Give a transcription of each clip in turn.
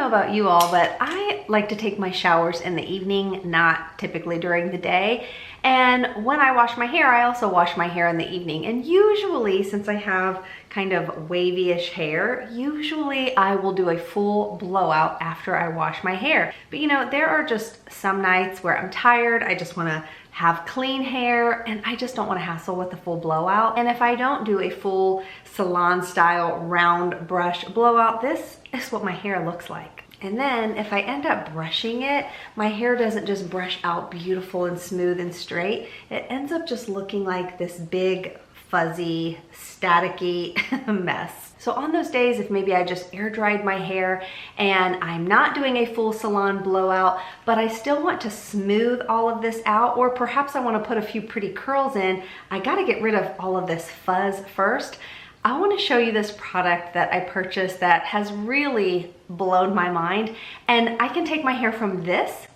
know about you all, but I like to take my showers in the evening, not typically during the day. And when I wash my hair, I also wash my hair in the evening. And usually, since I have kind of wavy-ish hair, usually I will do a full blowout after I wash my hair. But you know, there are just some nights where I'm tired, I just wanna have clean hair, and I just don't want to hassle with the full blowout. And if I don't do a full salon style round brush blowout, this is what my hair looks like. And then if I end up brushing it, my hair doesn't just brush out beautiful and smooth and straight. It ends up just looking like this big, fuzzy, staticky mess. So on those days, if maybe I just air dried my hair and I'm not doing a full salon blowout, but I still want to smooth all of this out, or perhaps I want to put a few pretty curls in, I got to get rid of all of this fuzz first. I want to show you this product that I purchased that has really blown my mind, and I can take my hair from this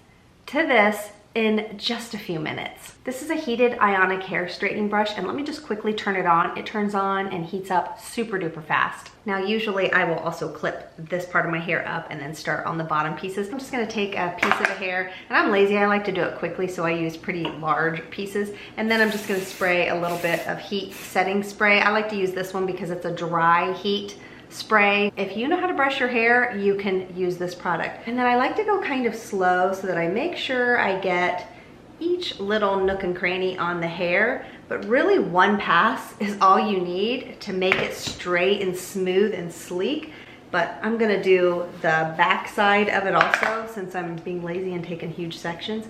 to this in just a few minutes. This is a heated ionic hair straightening brush, and let me just quickly turn it on. It turns on and heats up super duper fast. Now usually I will also clip this part of my hair up and then start on the bottom pieces. I'm just gonna take a piece of the hair, and I'm lazy, I like to do it quickly, so I use pretty large pieces, and then I'm just gonna spray a little bit of heat setting spray. I like to use this one because it's a dry heat spray. If you know how to brush your hair, you can use this product. And then I like to go kind of slow so that I make sure I get each little nook and cranny on the hair, but really one pass is all you need to make it straight and smooth and sleek. But I'm gonna do the back side of it also, since I'm being lazy and taking huge sections.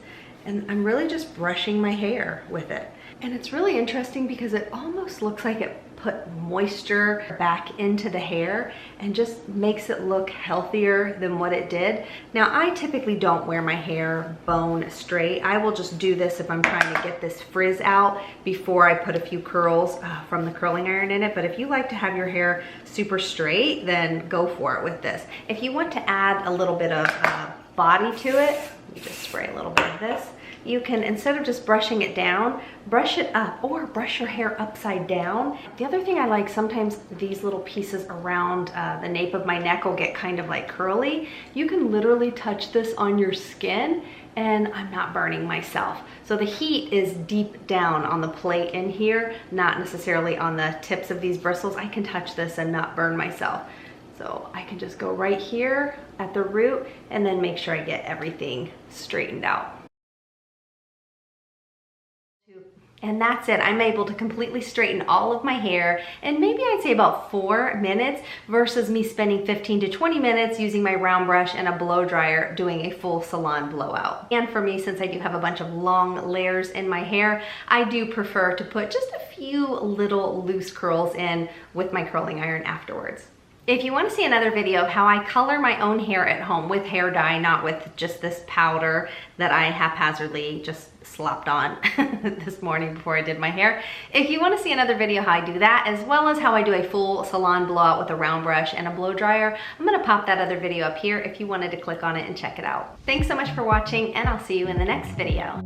And I'm really just brushing my hair with it. And it's really interesting because it almost looks like it put moisture back into the hair and just makes it look healthier than what it did. Now, I typically don't wear my hair bone straight. I will just do this if I'm trying to get this frizz out before I put a few curls from the curling iron in it. But if you like to have your hair super straight, then go for it with this. If you want to add a little bit of body to it, let me just spray a little bit of this. You can, instead of just brushing it down, brush it up, or brush your hair upside down. The other thing I like, sometimes these little pieces around the nape of my neck will get kind of like curly. You can literally touch this on your skin and I'm not burning myself. So the heat is deep down on the plate in here, not necessarily on the tips of these bristles. I can touch this and not burn myself. So I can just go right here at the root and then make sure I get everything straightened out. And that's it. I'm able to completely straighten all of my hair in maybe I'd say about 4 minutes versus me spending 15 to 20 minutes using my round brush and a blow dryer doing a full salon blowout. And for me, since I do have a bunch of long layers in my hair, I do prefer to put just a few little loose curls in with my curling iron afterwards. If you want to see another video of how I color my own hair at home with hair dye, not with just this powder that I haphazardly just slopped on this morning before I did my hair. If you want to see another video how I do that, as well as how I do a full salon blowout with a round brush and a blow dryer, I'm going to pop that other video up here if you wanted to click on it and check it out. Thanks so much for watching, and I'll see you in the next video.